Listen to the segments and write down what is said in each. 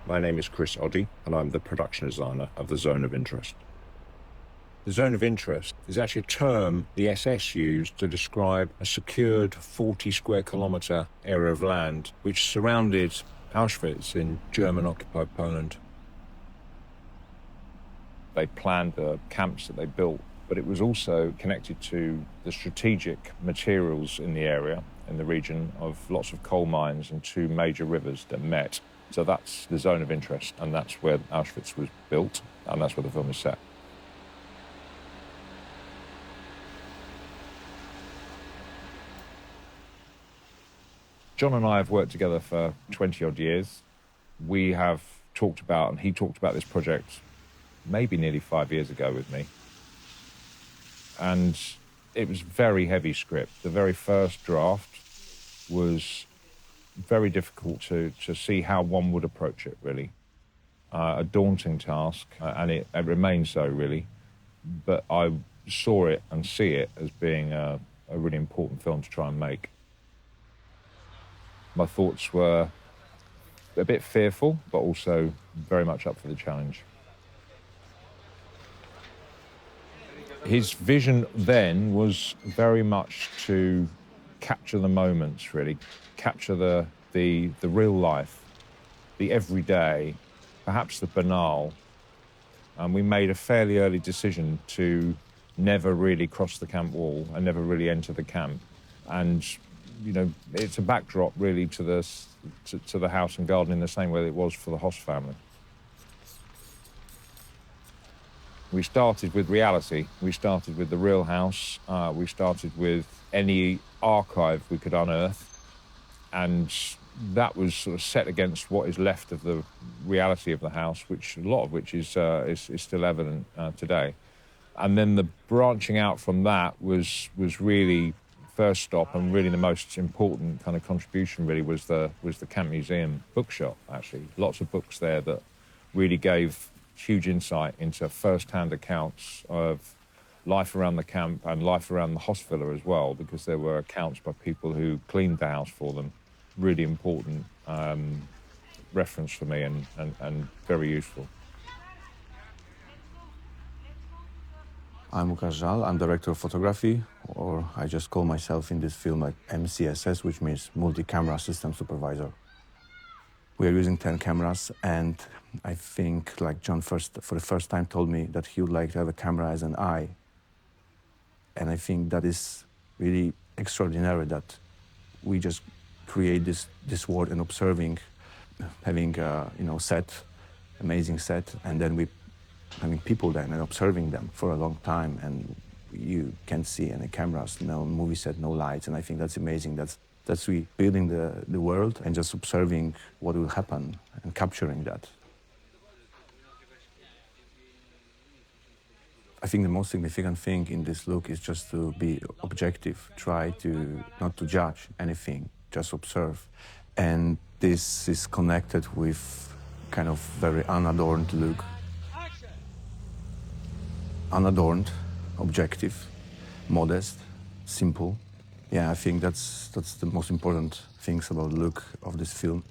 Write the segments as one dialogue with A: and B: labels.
A: My name is Chris Oddy, and I'm the production designer of the Zone of Interest. The Zone of Interest is actually a term the SS used to describe a secured 40 square kilometre area of land which surrounded Auschwitz in German-occupied Poland. They planned the camps that they built, but it was also connected to the strategic materials in the area, in the region of lots of coal mines and two major rivers that met. So that's the Zone of Interest, and that's where Auschwitz was built, and that's where the film is set. John and I have worked together for 20-odd years. We have talked about, and he talked about this project maybe nearly 5 years ago with me. And it was very heavy script. The very first draft was very difficult to see how one would approach it, really. A daunting task, and it remains so, really. But I saw it and see it as being a really important film to try and make. My thoughts were a bit fearful, but also very much up for the challenge. His vision then was very much to capture the moments, really, capture the real life, the everyday, perhaps the banal. And we made a fairly early decision to never really cross the camp wall and never really enter the camp. And, you know, it's a backdrop really to the house and garden in the same way that it was for the Hoss family. We started with reality. We started with the real house. We started with any archive we could unearth. And that was sort of set against what is left of the reality of the house, which a lot of which is still evident today. And then the branching out from that was really first stop, and really the most important kind of contribution really was the Camp Museum bookshop, actually. Lots of books there that really gave huge insight into first-hand accounts of life around the camp and life around the Hoss Villa as well, because there were accounts by people who cleaned the house for them. Really important reference for me and very useful.
B: I'm Łukasz Żal. I'm director of photography, or I just call myself in this film like MCSS, which means multi-camera system supervisor. We are using 10 cameras, and I think like John for the first time told me that he would like to have a camera as an eye. And I think that is really extraordinary that we just create this world and observing, having amazing set, and then we having people then and observing them for a long time, and you can't see any cameras, no movie set, no lights, and I think that's amazing. That's we building the world and just observing what will happen and capturing that. I think the most significant thing in this look is just to be objective, try to not to judge anything, just observe. And this is connected with kind of very unadorned look. Unadorned, objective, modest, simple. Yeah, I think that's the most important things about the look of this film.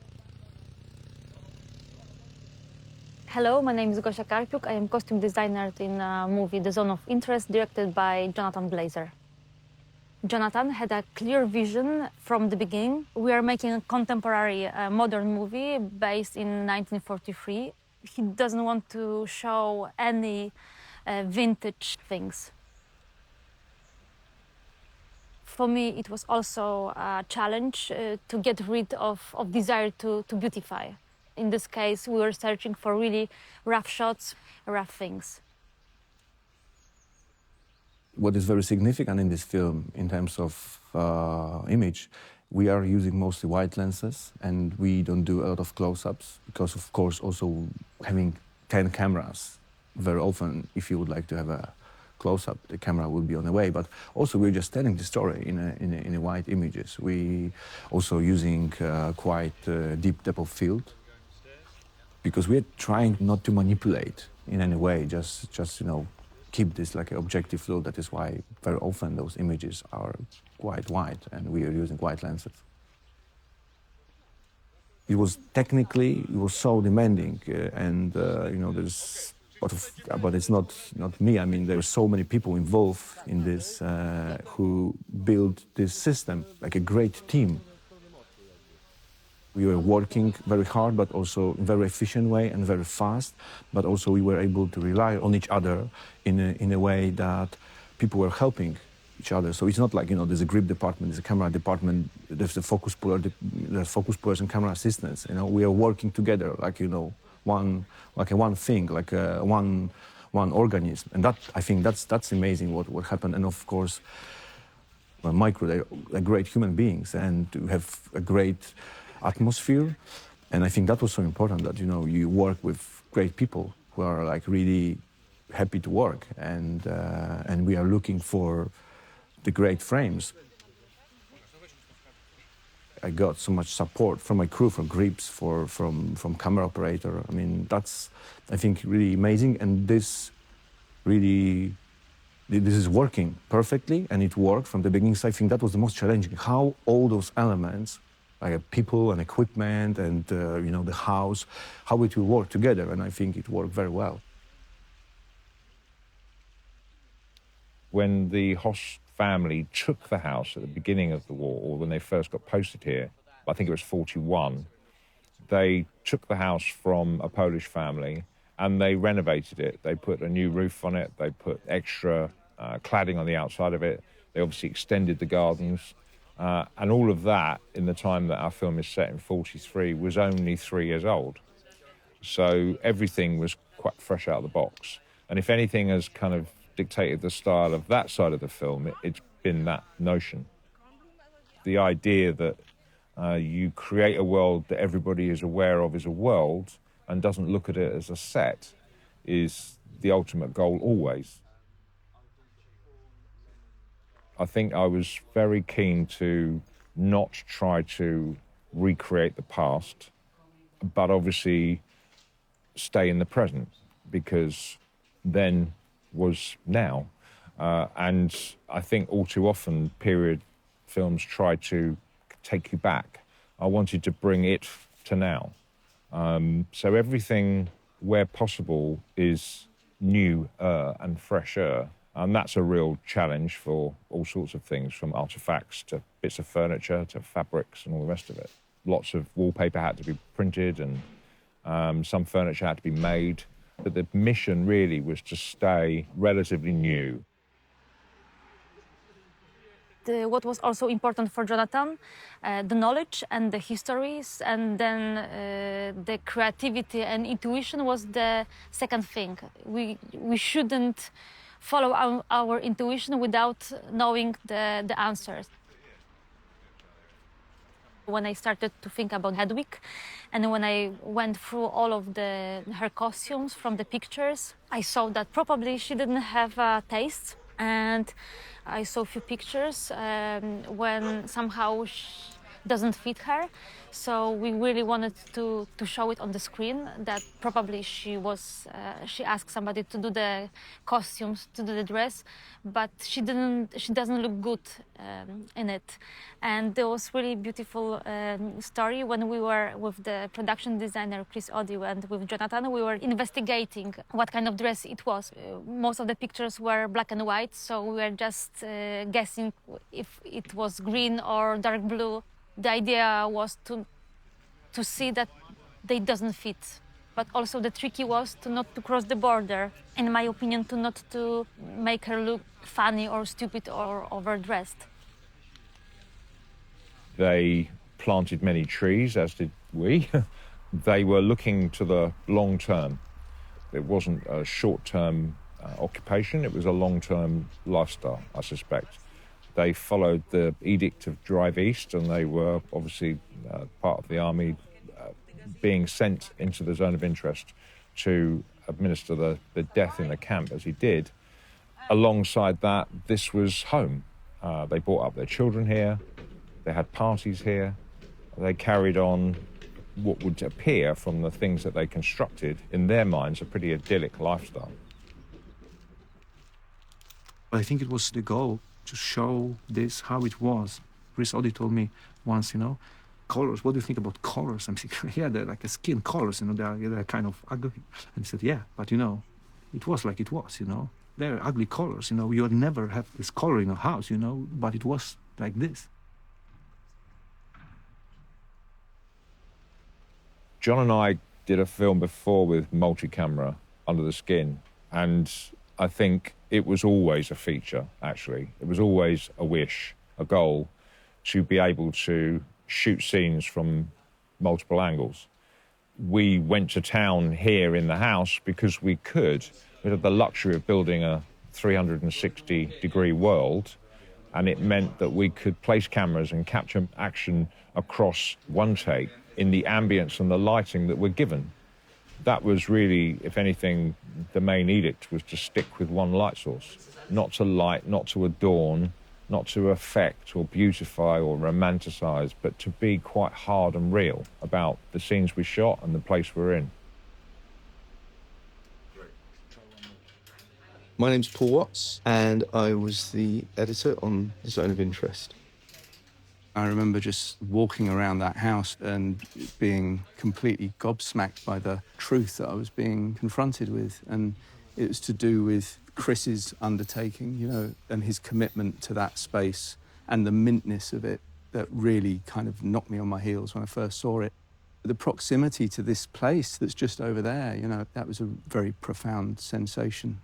C: Hello, my name is Gosia Karpiuk. I am costume designer in a movie, The Zone of Interest, directed by Jonathan Glazer. Jonathan had a clear vision from the beginning. We are making a contemporary, modern movie based in 1943. He doesn't want to show any vintage things. For me, it was also a challenge to get rid of desire to beautify. In this case, we were searching for really rough shots, rough things.
B: What is very significant in this film in terms of image, we are using mostly wide lenses, and we don't do a lot of close-ups because, of course, also having 10 cameras, very often, if you would like to have a close-up, the camera will be on the way. But also, we're just telling the story in a wide images. We also using quite deep depth of field, because we're trying not to manipulate in any way, just keep this like an objective flow. That is why very often those images are quite wide, and we are using wide lenses. It was technically, it was so demanding, and you know, there's lot of, but it's not me. I mean, there are so many people involved in this who built this system, like a great team. We were working very hard, but also in a very efficient way and very fast. But also we were able to rely on each other in a way that people were helping each other. So it's not like, you know, there's a grip department, there's a camera department, there's the focus puller, there's focus pullers and camera assistants. You know, we are working together, like, you know, one thing, like one organism. And that, I think that's amazing what happened. And of course, my crew, they're great human beings and we have a great atmosphere. And I think that was so important, that, you know, you work with great people who are like really happy to work, and we are looking for the great frames. I got so much support from my crew, from grips, from camera operator. I mean, that's, I think, really amazing. And this is working perfectly, and it worked from the beginning. So I think that was the most challenging, how all those elements, like people and equipment and you know, the house, how it will work together. And I think it worked very well.
A: When the Hoss family took the house at the beginning of the war, or when they first got posted here, I think it was 41, they took the house from a Polish family and they renovated it. They put a new roof on it, they put extra cladding on the outside of it, they obviously extended the gardens, and all of that, in the time that our film is set in 43, was only 3 years old. So everything was quite fresh out of the box. And if anything has kind of dictated the style of that side of the film, it's been that notion. The idea that you create a world that everybody is aware of is a world and doesn't look at it as a set is the ultimate goal always. I think I was very keen to not try to recreate the past, but obviously stay in the present, because then was now. And I think all too often period films try to take you back. I wanted to bring it to now. So everything, where possible, is new and fresher. And that's a real challenge for all sorts of things, from artifacts to bits of furniture to fabrics and all the rest of it. Lots of wallpaper had to be printed, and some furniture had to be made. But the mission really was to stay relatively new.
C: What was also important for Jonathan, the knowledge and the histories, and then the creativity and intuition was the second thing. We shouldn't follow our intuition without knowing the answers. When I started to think about Hedwig, and when I went through all of her costumes from the pictures, I saw that probably she didn't have a taste. And I saw a few pictures when somehow doesn't fit her. So we really wanted to show it on the screen, that probably she asked somebody to do the costumes, to do the dress, but she doesn't look good in it. And there was really beautiful story when we were with the production designer Chris Odiu and with Jonathan. We were investigating what kind of dress it was. Most of the pictures were black and white, so we were just guessing if it was green or dark blue. The idea was to see that they doesn't fit, but also the tricky was to not to cross the border. In my opinion, to not to make her look funny or stupid or overdressed.
A: They planted many trees, as did we. They were looking to the long term. It wasn't a short-term occupation, it was a long-term lifestyle, I suspect. They followed the edict of Drive East, and they were obviously part of the army being sent into the zone of interest to administer the death in the camp, as he did. Alongside that, this was home. They brought up their children here, they had parties here, they carried on what would appear from the things that they constructed, in their minds, a pretty idyllic lifestyle.
D: I think it was the goal to show this how it was. Chris Odiu told me once, you know, colors. What do you think about colors? I'm thinking, yeah, they're like a skin colors, they're kind of ugly. And he said, yeah, but it was like it was, They're ugly colors, you would never have this color in a house, but it was like this.
A: John and I did a film before with multi-camera, Under the Skin, and I think it was always a feature, actually. It was always a wish, a goal, to be able to shoot scenes from multiple angles. We went to town here in the house because we could. We had the luxury of building a 360-degree world, and it meant that we could place cameras and capture action across one take in the ambience and the lighting that we're given. That was really, if anything, the main edict was to stick with one light source, not to light, not to adorn, not to affect or beautify or romanticize, but to be quite hard and real about the scenes we shot and the place we're in.
E: My name's Paul Watts, and I was the editor on Zone of Interest.
B: I remember just walking around that house and being completely gobsmacked by the truth that I was being confronted with. And it was to do with Chris's undertaking, and his commitment to that space and the mintness of it that really kind of knocked me on my heels when I first saw it. The proximity to this place that's just over there, that was a very profound sensation.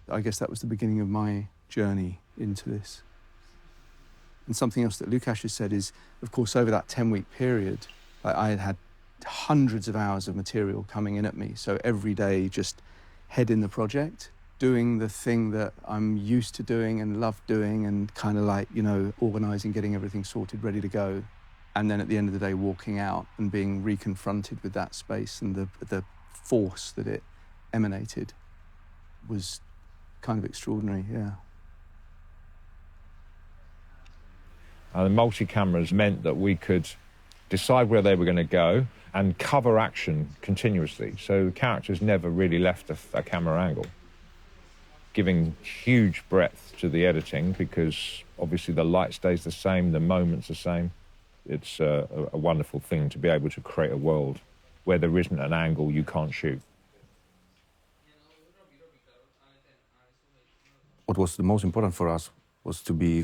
B: I guess that was the beginning of my journey into this. And something else that Lukasz has said is, of course, over that 10-week period, I had hundreds of hours of material coming in at me. So every day, just head in the project, doing the thing that I'm used to doing and love doing, and kind of like, organising, getting everything sorted, ready to go. And then at the end of the day, walking out and being reconfronted with that space and the force that it emanated was kind of extraordinary, yeah.
A: And the multi-cameras meant that we could decide where they were going to go and cover action continuously. So the characters never really left a camera angle, giving huge breadth to the editing because obviously the light stays the same, the moment's the same. It's a wonderful thing to be able to create a world where there isn't an angle you can't shoot.
B: What was the most important for us was to be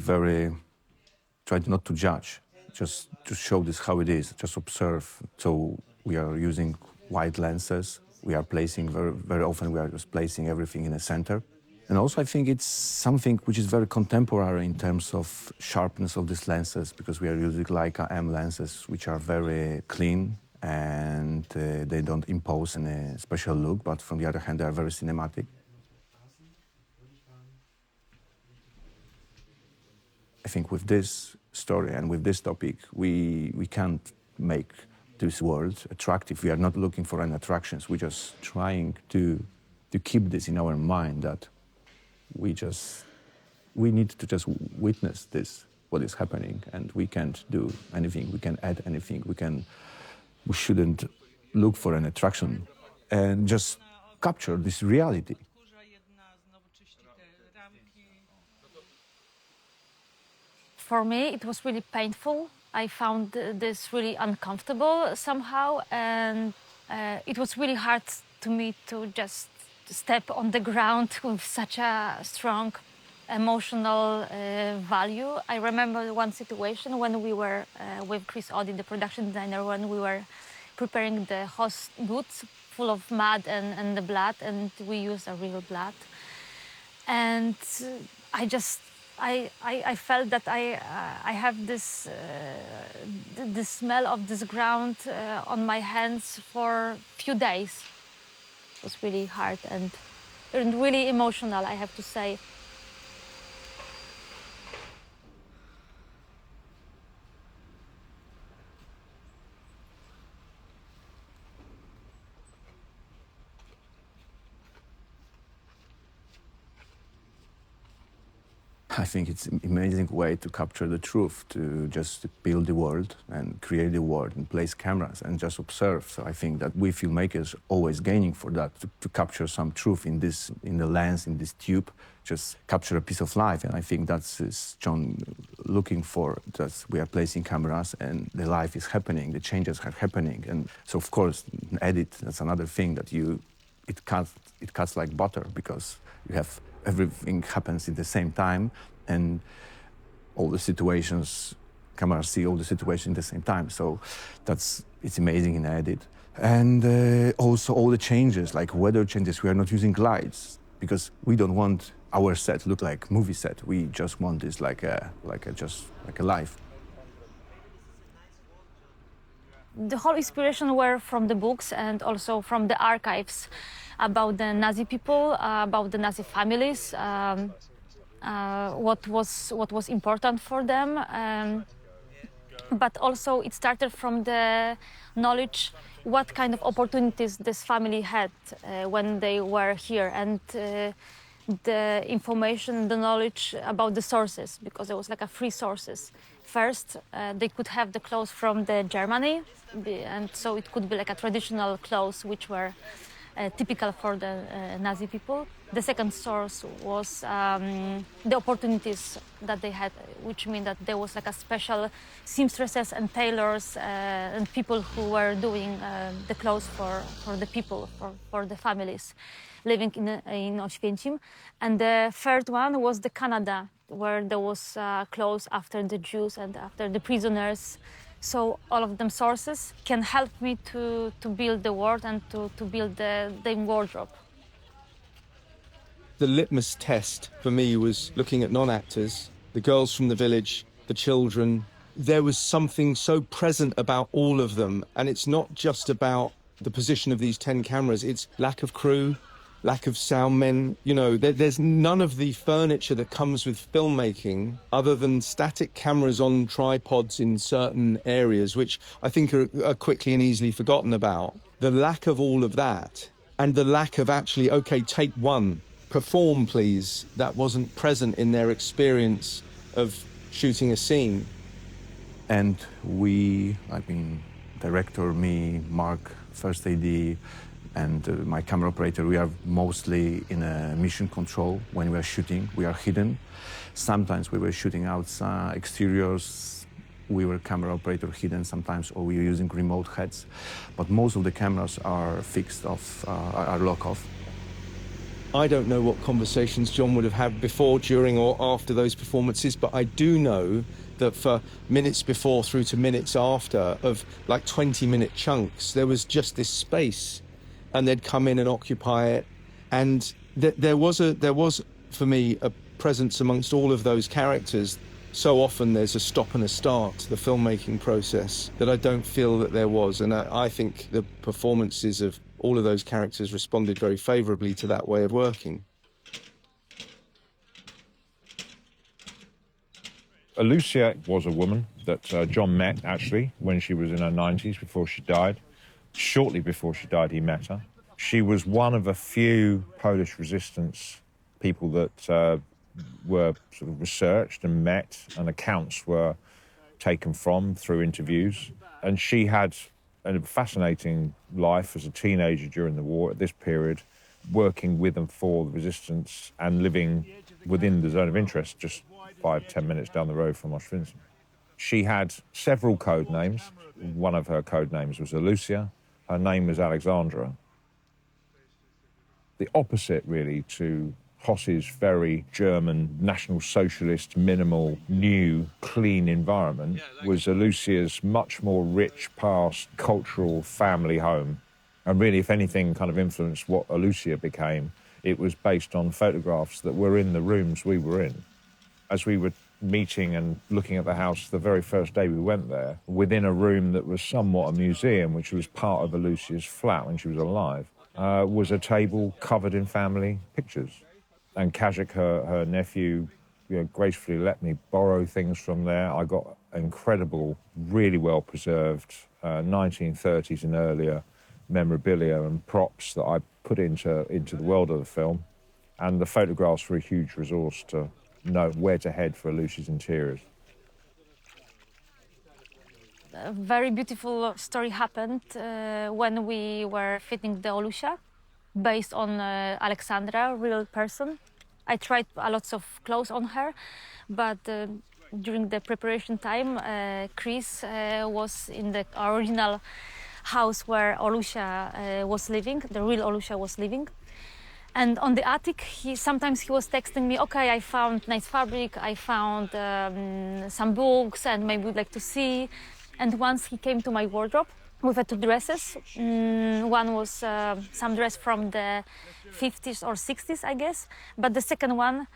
B: try not to judge, just to show this how it is, just observe. So we are using wide lenses. We are placing, very often we are just placing everything in the center. And also I think it's something which is very contemporary in terms of sharpness of these lenses, because we are using Leica M lenses, which are very clean and they don't impose any special look, but from the other hand, they are very cinematic. I think with this story and with this topic, we can't make this world attractive. We are not looking for any attractions. We're just trying to keep this in our mind that we need to just witness this, what is happening, and we can't do anything. We can add anything. We shouldn't look for an attraction and just capture this reality.
C: For me, it was really painful. I found this really uncomfortable somehow, and it was really hard to me to just step on the ground with such a strong emotional value. I remember one situation when we were with Chris Oddy, the production designer, when we were preparing the host boots full of mud and the blood, and we used a real blood. And I felt that I have this the smell of this ground on my hands for a few days. It was really hard and really emotional, I have to say.
B: I think it's an amazing way to capture the truth, to just build the world and create the world and place cameras and just observe. So I think that we filmmakers always gaining for that, to capture some truth in the lens, in this tube, just capture a piece of life. And I think that's is John looking for, that we are placing cameras and the life is happening, the changes are happening. And so of course, edit, that's another thing that it cuts like butter, because you have everything happens at the same time, and all the situations, cameras see all the situations at the same time. So it's amazing in edit. And also all the changes, like weather changes, we are not using lights because we don't want our set to look like movie set. We just want this like a life.
C: The whole inspiration were from the books and also from the archives about the Nazi people, about the Nazi families, what was important for them. But also it started from the knowledge what kind of opportunities this family had when they were here, and the information, the knowledge about the sources, because it was like a free sources. First, they could have the clothes from the Germany, and so it could be like a traditional clothes which were typical for the Nazi people. The second source was the opportunities that they had, which mean that there was like a special seamstresses and tailors and people who were doing the clothes for the people, for the families living in Oświęcim. And the third one was the Canada, where there was clothes after the Jews and after the prisoners. So all of them sources can help me to build the world and to build the wardrobe.
E: The litmus test for me was looking at non-actors, the girls from the village, the children. There was something so present about all of them. And it's not just about the position of these 10 cameras, it's lack of crew, lack of sound men. You know, there's none of the furniture that comes with filmmaking other than static cameras on tripods in certain areas, which I think are quickly and easily forgotten about. The lack of all of that, and the lack of actually, okay, take one, perform please, that wasn't present in their experience of shooting a scene.
B: And director, me, Mark, first AD, and my camera operator, we are mostly in a mission control. When we are shooting, we are hidden. Sometimes we were shooting outside exteriors, we were camera operator hidden sometimes, or we were using remote heads. But most of the cameras are fixed off, are lock off.
E: I don't know what conversations John would have had before, during, or after those performances, but I do know that for minutes before through to minutes after, of like 20-minute chunks, there was just this space, and they'd come in and occupy it. And there was for me a presence amongst all of those characters. So often there's a stop and a start to the filmmaking process that I don't feel that there was. And I think the performances of all of those characters responded very favourably to that way of working.
A: Lucia was a woman that John met, actually, when she was in her 90s, before she died. Shortly before she died, he met her. She was one of a few Polish resistance people that were sort of researched and met, and accounts were taken from through interviews. And she had a fascinating life as a teenager during the war, at this period, working with and for the resistance and living within the zone of interest, just 5-10 minutes down the road from Oświęcim. She had several code names. One of her code names was Lucia. Her name was Alexandra. The opposite, really, to Hoss's very German, National Socialist, minimal, new, clean environment was Lucia's much more rich past, cultural family home. And really, if anything kind of influenced what Lucia became, it was based on photographs that were in the rooms we were in. As we were meeting and looking at the house the very first day we went there, within a room that was somewhat a museum, which was part of Lucia's flat when she was alive, was a table covered in family pictures. And Kazik, her nephew, gracefully let me borrow things from there. I got incredible, really well-preserved 1930s and earlier memorabilia and props that I put into the world of the film. And the photographs were a huge resource to know where to head for Alusha's interiors.
C: A very beautiful story happened when we were fitting the Olusha, based on Alexandra, real person. I tried a lots of clothes on her, but during the preparation time, Chris was in the original house where Olusha was living, the real Olusha was living. And on the attic, sometimes he was texting me, okay, I found nice fabric, I found some books, and maybe would like to see. And once he came to my wardrobe with two dresses. One was some dress from the 50s or 60s, I guess. But the second one,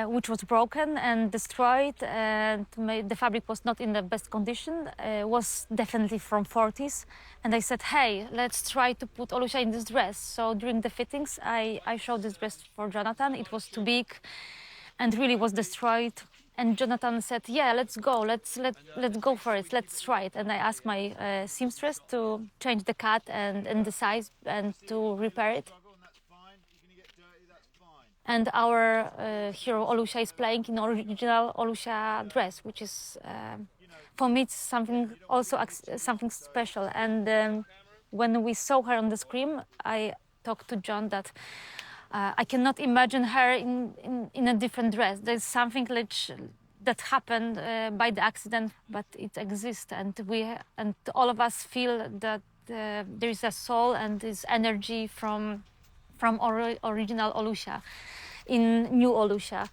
C: which was broken and destroyed, and the fabric was not in the best condition, was definitely from 40s. And I said, hey, let's try to put Olusha in this dress. So during the fittings, I showed this dress for Jonathan. It was too big and really was destroyed. And Jonathan said, yeah, let's go, let's go for it, let's try it. And I asked my seamstress to change the cut and the size and to repair it. And our hero Olusha is playing in original Olusha dress, which is, for me, it's something also something special. And when we saw her on the screen, I talked to John that I cannot imagine her in a different dress. There's something that happened by the accident, but it exists, and all of us feel that there is a soul and this energy from original Olusha in new Olusha.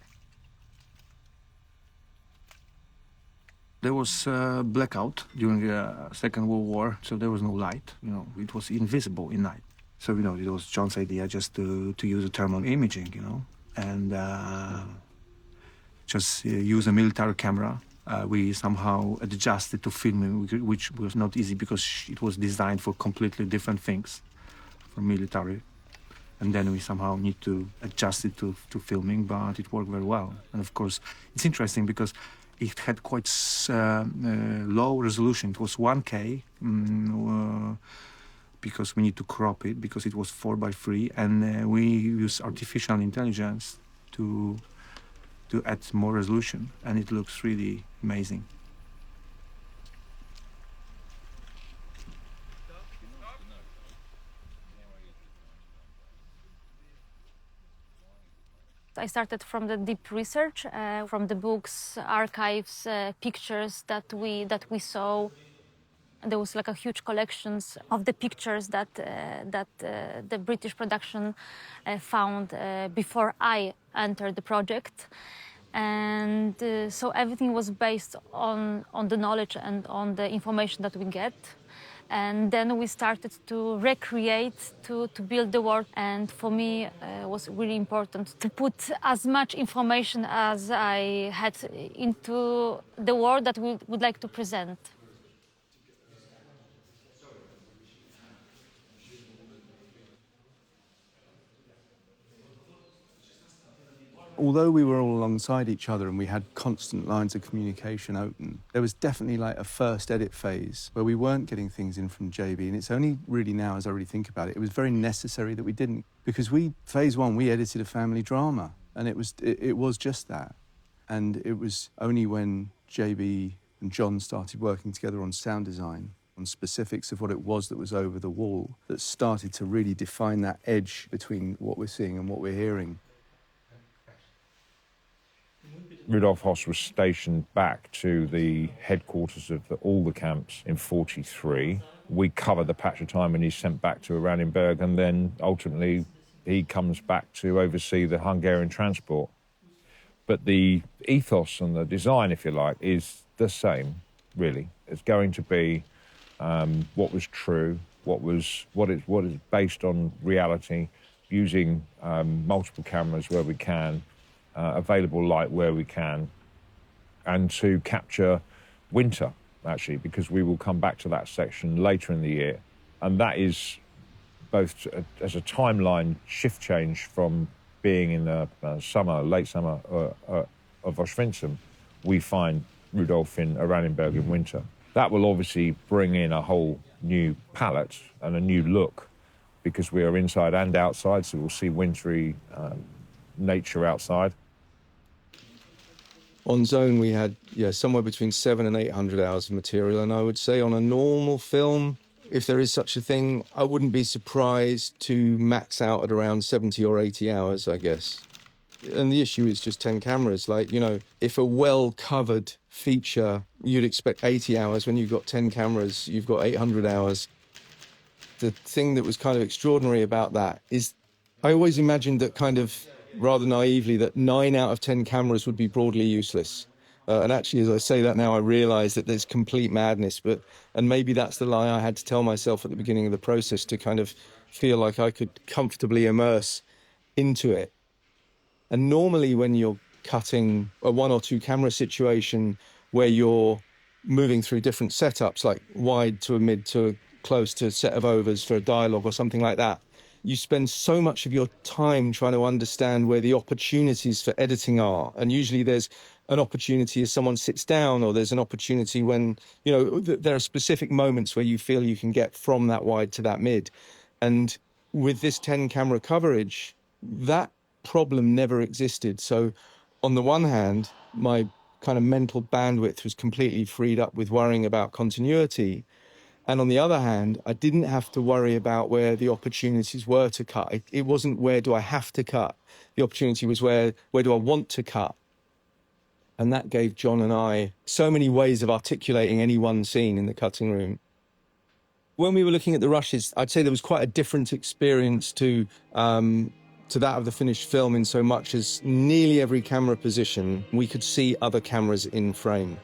D: There was blackout during the Second World War, so there was no light. You know, it was invisible in night. So, you know, it was John's idea just to use a thermal imaging, you know, and just use a military camera. We somehow adjusted to filming, which was not easy because it was designed for completely different things, for military. And then we somehow need to adjust it to filming, but it worked very well. And of course, it's interesting because it had quite low resolution. It was 1K. Because we need to crop it, because it was 4:3, and we use artificial intelligence to add more resolution, and it looks really amazing.
C: I started from the deep research, from the books, archives, pictures that we saw. There was like a huge collections of the pictures that the British production found before I entered the project, and so everything was based on the knowledge and on the information that we get, and then we started to recreate, to build the world. And for me, it was really important to put as much information as I had into the world that we would like to present.
B: Although we were all alongside each other and we had constant lines of communication open, there was definitely like a first edit phase where we weren't getting things in from JB. And it's only really now, as I really think about it, it was very necessary that we didn't. Because phase one, we edited a family drama. And it was just that. And it was only when JB and John started working together on sound design, on specifics of what it was that was over the wall, that started to really define that edge between what we're seeing and what we're hearing.
A: Rudolf Höss was stationed back to the headquarters of all the camps in 1943. We covered the patch of time when he's sent back to Oranienburg, and then ultimately he comes back to oversee the Hungarian transport. But the ethos and the design, if you like, is the same, really. It's going to be what was true, what is based on reality, using multiple cameras where we can, available light where we can, and to capture winter, actually, because we will come back to that section later in the year. And that is both as a timeline shift change from being in the late summer of Oswiecim, we find Rudolf in Oranienburg in winter. That will obviously bring in a whole new palette and a new look, because we are inside and outside, so we'll see wintry nature outside.
E: On Zone, we had somewhere between 700 and 800 hours of material, and I would say on a normal film, if there is such a thing, I wouldn't be surprised to max out at around 70 or 80 hours, I guess. And the issue is just 10 cameras. Like, if a well-covered feature, you'd expect 80 hours. When you've got 10 cameras, you've got 800 hours. The thing that was kind of extraordinary about that is I always imagined that kind of rather naively that 9 out of 10 cameras would be broadly useless. And actually, as I say that now, I realise that there's complete madness. And maybe that's the lie I had to tell myself at the beginning of the process to kind of feel like I could comfortably immerse into it. And normally when you're cutting a 1 or 2 camera situation where you're moving through different setups, like wide to a mid to a close to a set of overs for a dialogue or something like that, you spend so much of your time trying to understand where the opportunities for editing are. And usually there's an opportunity as someone sits down, or there's an opportunity when, there are specific moments where you feel you can get from that wide to that mid. And with this 10 camera coverage, that problem never existed. So on the one hand, my kind of mental bandwidth was completely freed up with worrying about continuity. And on the other hand, I didn't have to worry about where the opportunities were to cut. It wasn't where do I have to cut. The opportunity was where do I want to cut. And that gave John and I so many ways of articulating any one scene in the cutting room. When we were looking at the rushes, I'd say there was quite a different experience to that of the finished film, in so much as nearly every camera position, we could see other cameras in frame.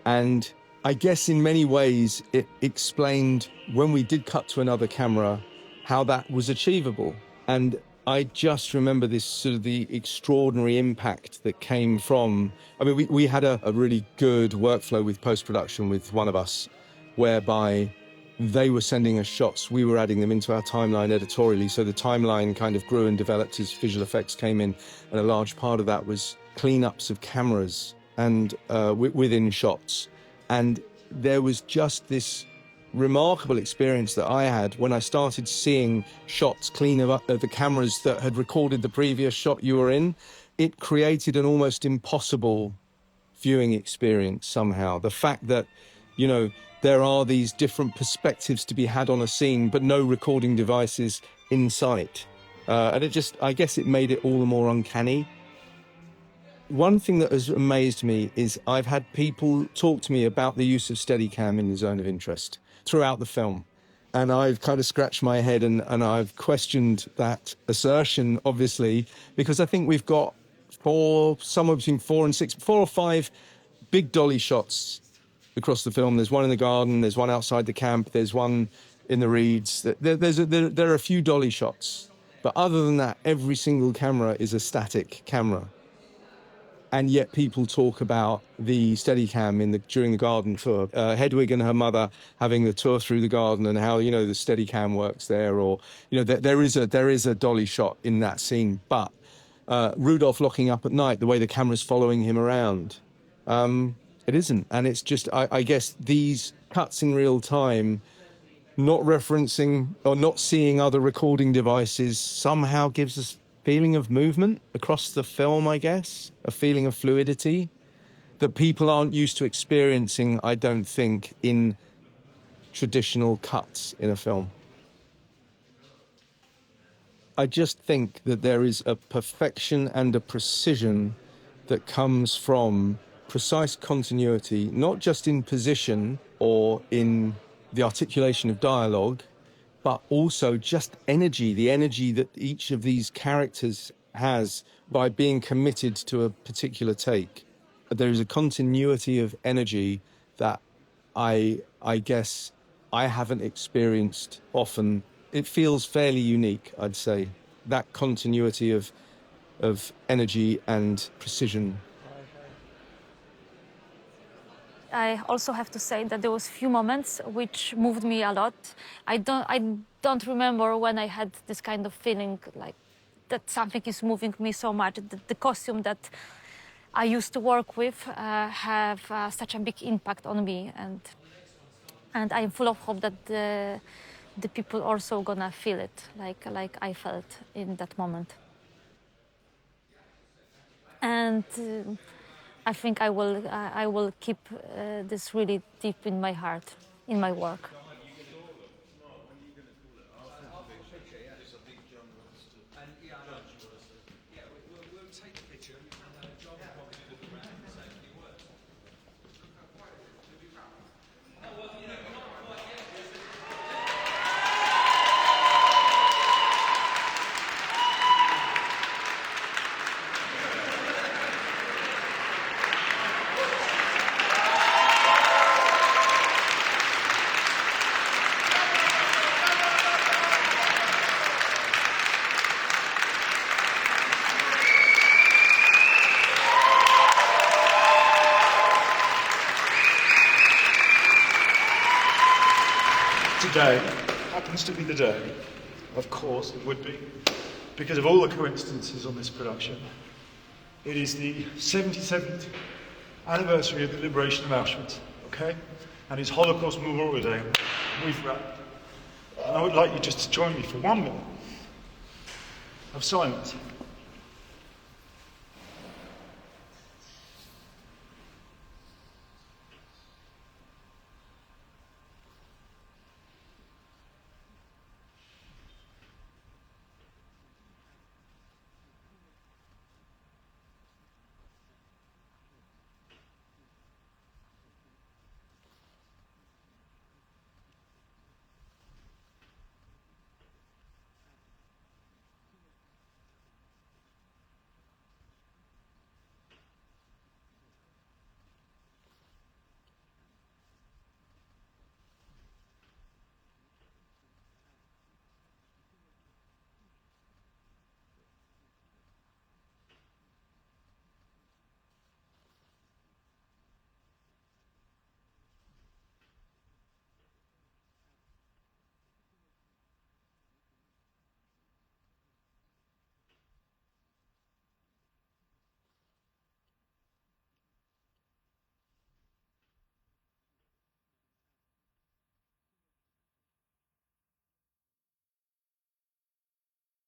E: And I guess in many ways, it explained when we did cut to another camera, how that was achievable. And I just remember this sort of the extraordinary impact that came from, we had a really good workflow with post-production with one of us, whereby they were sending us shots, we were adding them into our timeline editorially. So the timeline kind of grew and developed as visual effects came in. And a large part of that was cleanups of cameras and within shots. And there was just this remarkable experience that I had when I started seeing shots clean up of the cameras that had recorded the previous shot you were in. It created an almost impossible viewing experience somehow. The fact that, there are these different perspectives to be had on a scene, but no recording devices in sight. And I guess it made it all the more uncanny. One thing that has amazed me is I've had people talk to me about the use of Steadicam in the Zone of Interest throughout the film. And I've kind of scratched my head and I've questioned that assertion, obviously, because I think we've got somewhere between 4 or 5 big dolly shots across the film. There's one in the garden, there's one outside the camp, there's one in the reeds. There are a few dolly shots. But other than that, every single camera is a static camera. And yet people talk about the Steadicam during the garden tour. Hedwig and her mother having the tour through the garden and how, the Steadicam works there. Or, there is a dolly shot in that scene. But Rudolph locking up at night, the way the camera's following him around, it isn't. And it's just, I guess, these cuts in real time, not referencing or not seeing other recording devices somehow gives us feeling of movement across the film, I guess, a feeling of fluidity that people aren't used to experiencing, I don't think, in traditional cuts in a film. I just think that there is a perfection and a precision that comes from precise continuity, not just in position or in the articulation of dialogue, but also just energy, the energy that each of these characters has by being committed to a particular take. There is a continuity of energy that I guess I haven't experienced often. It feels fairly unique, I'd say, that continuity of energy and precision.
C: I also have to say that there was few moments which moved me a lot. I don't remember when I had this kind of feeling like that something is moving me so much. The costume that I used to work with have such a big impact on me, and I'm full of hope that the people also gonna feel it like I felt in that moment. And I think I will keep this really deep in my heart, in my work.
F: Today happens to be the day, of course it would be, because of all the coincidences on this production. It is the 77th anniversary of the liberation of Auschwitz, okay? And it's Holocaust Memorial Day. We've wrapped. And I would like you just to join me for 1 minute of silence.